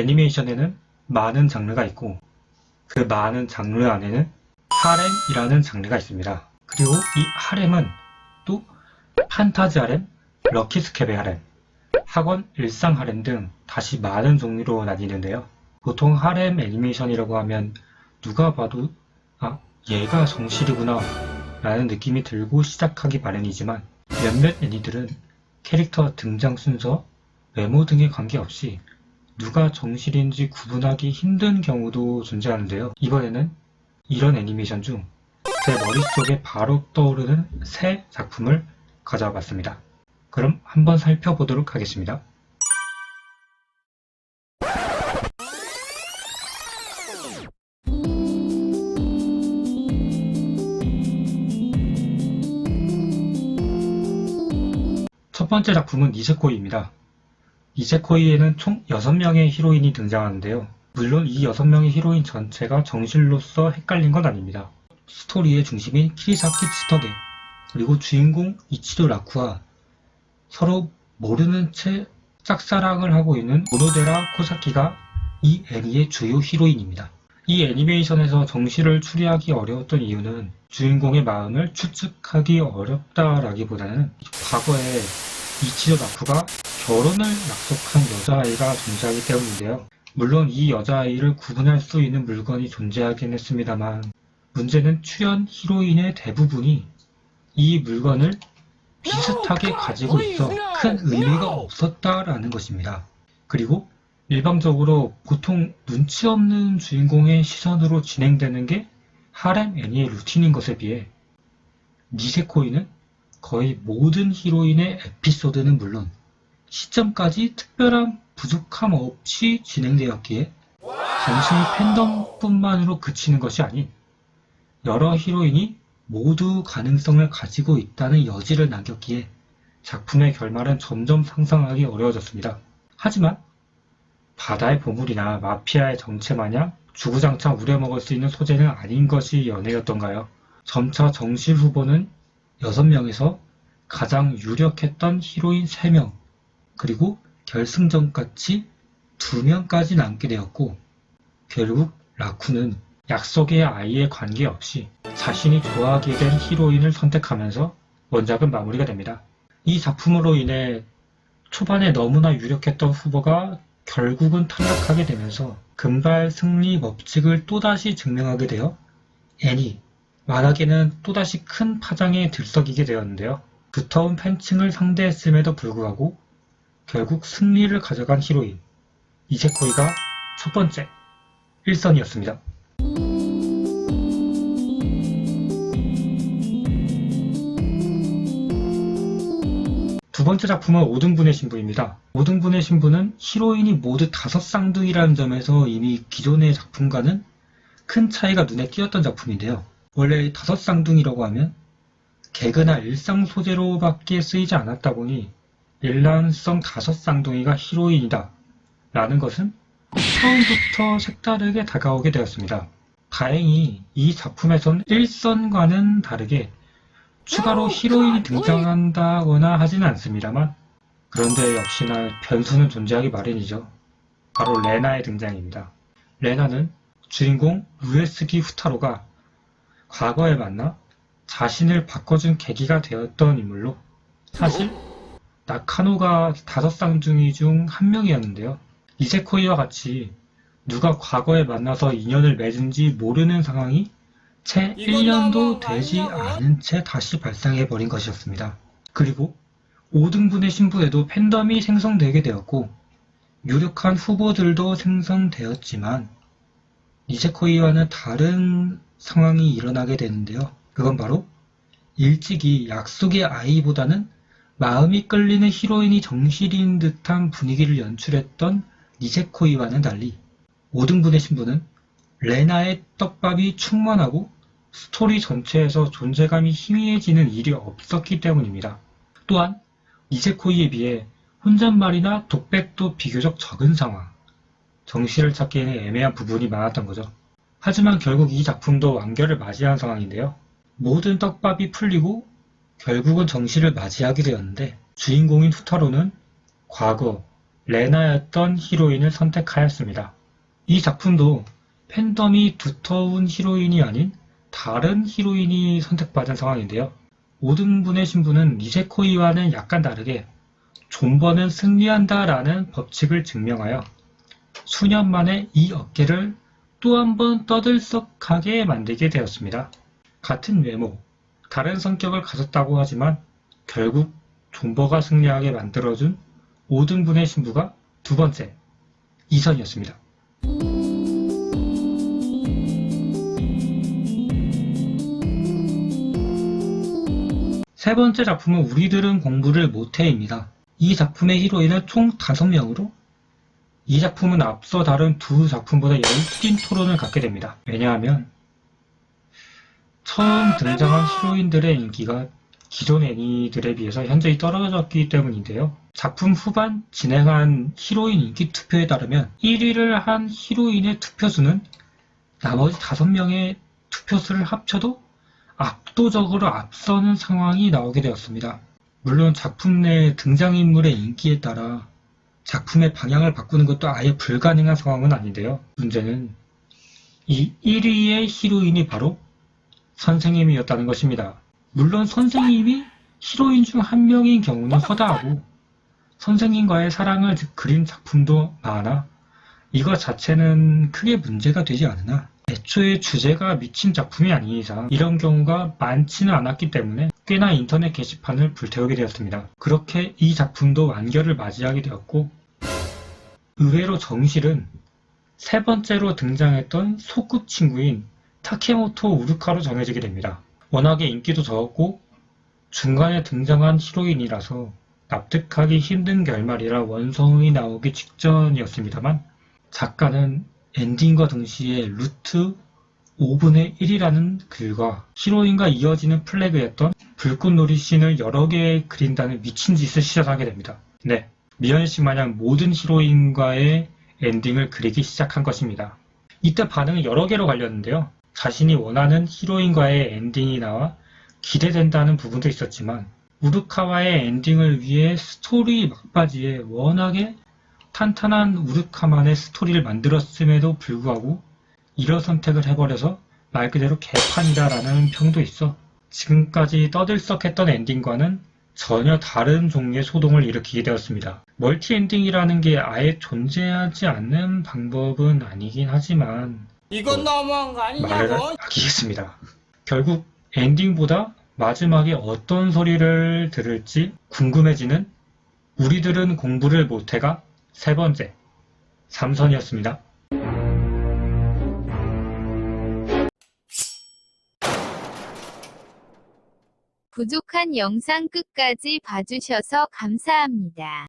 애니메이션에는 많은 장르가 있고 그 많은 장르 안에는 하렘이라는 장르가 있습니다. 그리고 이 하렘은 또 판타지 하렘, 럭키스케베 하렘, 학원 일상 하렘 등 다시 많은 종류로 나뉘는데요. 보통 하렘 애니메이션이라고 하면 누가 봐도 아, 얘가 정실이구나 라는 느낌이 들고 시작하기 마련이지만 몇몇 애니들은 캐릭터 등장 순서, 외모 등에 관계없이 누가 정실인지 구분하기 힘든 경우도 존재하는데요. 이번에는 이런 애니메이션 중 제 머릿속에 바로 떠오르는 새 작품을 가져와 봤습니다. 그럼 한번 살펴보도록 하겠습니다. 첫 번째 작품은 니세코이입니다. 니세코이에는 총 6명의 히로인이 등장하는데요. 물론 이 6명의 히로인 전체가 정실로서 헷갈린 건 아닙니다. 스토리의 중심인 키리사키 치토게, 그리고 주인공 이치도 라쿠와 서로 모르는 채 짝사랑을 하고 있는 오노데라 코사키가 이 애니의 주요 히로인입니다. 이 애니메이션에서 정실을 추리하기 어려웠던 이유는 주인공의 마음을 추측하기 어렵다라기보다는 과거에 이치도 라쿠가 결혼을 약속한 여자아이가 존재하기 때문인데요. 물론 이 여자아이를 구분할 수 있는 물건이 존재하긴 했습니다만 문제는 출연 히로인의 대부분이 이 물건을 비슷하게 가지고 있어 큰 의미가 없었다라는 것입니다. 그리고 일방적으로 보통 눈치 없는 주인공의 시선으로 진행되는 게 하렘 애니의 루틴인 것에 비해 니세코이는 거의 모든 히로인의 에피소드는 물론 시점까지 특별한 부족함 없이 진행되었기에 단순히 팬덤뿐만으로 그치는 것이 아닌 여러 히로인이 모두 가능성을 가지고 있다는 여지를 남겼기에 작품의 결말은 점점 상상하기 어려워졌습니다. 하지만 바다의 보물이나 마피아의 정체 마냥 주구장창 우려먹을 수 있는 소재는 아닌 것이 연애였던가요? 점차 정실 후보는 6명에서 가장 유력했던 히로인 3명, 그리고 결승전까지 2명까지 남게 되었고 결국 라쿠는 약속의 아이에 관계없이 자신이 좋아하게 된 히로인을 선택하면서 원작은 마무리가 됩니다. 이 작품으로 인해 초반에 너무나 유력했던 후보가 결국은 탈락하게 되면서 금발 승리 법칙을 또다시 증명하게 되어 애니, 만화계는 또다시 큰 파장에 들썩이게 되었는데요. 두터운 팬층을 상대했음에도 불구하고 결국 승리를 가져간 히로인 니세코이가 첫 번째 1선이었습니다. 두 번째 작품은 5등분의 신부입니다. 5등분의 신부는 히로인이 모두 5쌍둥이라는 점에서 이미 기존의 작품과는 큰 차이가 눈에 띄었던 작품인데요. 원래 5쌍둥이라고 하면 개그나 일상 소재로밖에 쓰이지 않았다 보니 일란성 5쌍둥이가 히로인이다 라는 것은 처음부터 색다르게 다가오게 되었습니다. 다행히 이 작품에선 1선과는 다르게 추가로 히로인이 등장한다거나 하지는 않습니다만 그런데 역시나 변수는 존재하기 마련이죠. 바로 레나의 등장입니다. 레나는 주인공 우에스기 후타로가 과거에 만나 자신을 바꿔준 계기가 되었던 인물로 사실 나카노가 5쌍둥이 중 한 명이었는데요. 니세코이와 같이 누가 과거에 만나서 인연을 맺은지 모르는 상황이 채 1년도 되지 않은 채 다시 발생해버린 것이었습니다. 그리고 5등분의 신부에도 팬덤이 생성되게 되었고 유력한 후보들도 생성되었지만 니세코이와는 다른 상황이 일어나게 되는데요. 그건 바로 일찍이 약속의 아이보다는 마음이 끌리는 히로인이 정실인 듯한 분위기를 연출했던 니세코이와는 달리 5등분의 신부는 레나의 떡밥이 충만하고 스토리 전체에서 존재감이 희미해지는 일이 없었기 때문입니다. 또한 니세코이에 비해 혼잣말이나 독백도 비교적 적은 상황, 정실을 찾기에는 애매한 부분이 많았던 거죠. 하지만 결국 이 작품도 완결을 맞이한 상황인데요. 모든 떡밥이 풀리고 결국은 정실을 맞이하게 되었는데 주인공인 후타로는 과거, 레나였던 히로인을 선택하였습니다. 이 작품도 팬덤이 두터운 히로인이 아닌 다른 히로인이 선택받은 상황인데요. 5등분의 신부는 니세코이와는 약간 다르게 존버는 승리한다라는 법칙을 증명하여 수년 만에 이 어깨를 또 한 번 떠들썩하게 만들게 되었습니다. 같은 외모, 다른 성격을 가졌다고 하지만 결국 존버가 승리하게 만들어준 5등분의 신부가 두 번째, 이선이었습니다. 세 번째 작품은 우리들은 공부를 못해입니다. 이 작품의 히로인은 총 5명으로 이 작품은 앞서 다룬 두 작품보다 열띤 토론을 갖게 됩니다. 왜냐하면 처음 등장한 히로인들의 인기가 기존 애니들에 비해서 현저히 떨어졌기 때문인데요. 작품 후반 진행한 히로인 인기 투표에 따르면 1위를 한 히로인의 투표수는 나머지 5명의 투표수를 합쳐도 압도적으로 앞서는 상황이 나오게 되었습니다. 물론 작품 내 등장인물의 인기에 따라 작품의 방향을 바꾸는 것도 아예 불가능한 상황은 아닌데요. 문제는 이 1위의 히로인이 바로 선생님이었다는 것입니다. 물론 선생님이 히로인 중 한 명인 경우는 허다하고 선생님과의 사랑을 그린 작품도 많아 이것 자체는 크게 문제가 되지 않으나 애초에 주제가 미친 작품이 아닌 이상 이런 경우가 많지는 않았기 때문에 꽤나 인터넷 게시판을 불태우게 되었습니다. 그렇게 이 작품도 완결을 맞이하게 되었고 의외로 정실은 세 번째로 등장했던 소꿉친구인 타케모토 우루카로 정해지게 됩니다. 워낙에 인기도 적었고 중간에 등장한 히로인이라서 납득하기 힘든 결말이라 원성이 나오기 직전이었습니다만 작가는 엔딩과 동시에 루트 5분의 1이라는 글과 히로인과 이어지는 플래그였던 불꽃놀이 씬을 여러 개 그린다는 미친 짓을 시작하게 됩니다. 네, 미연씨 마냥 모든 히로인과의 엔딩을 그리기 시작한 것입니다. 이때 반응은 여러 개로 갈렸는데요. 자신이 원하는 히로인과의 엔딩이 나와 기대된다는 부분도 있었지만 우르카와의 엔딩을 위해 스토리 막바지에 워낙에 탄탄한 우르카만의 스토리를 만들었음에도 불구하고 이런 선택을 해버려서 말 그대로 개판이다라는 평도 있어 지금까지 떠들썩했던 엔딩과는 전혀 다른 종류의 소동을 일으키게 되었습니다. 멀티 엔딩이라는 게 아예 존재하지 않는 방법은 아니긴 하지만 이건 너무한 거 말을 아니냐고? 아끼겠습니다. 결국 엔딩보다 마지막에 어떤 소리를 들을지 궁금해지는 우리들은 공부를 못해가 세 번째, 삼선이었습니다. 부족한 영상 끝까지 봐주셔서 감사합니다.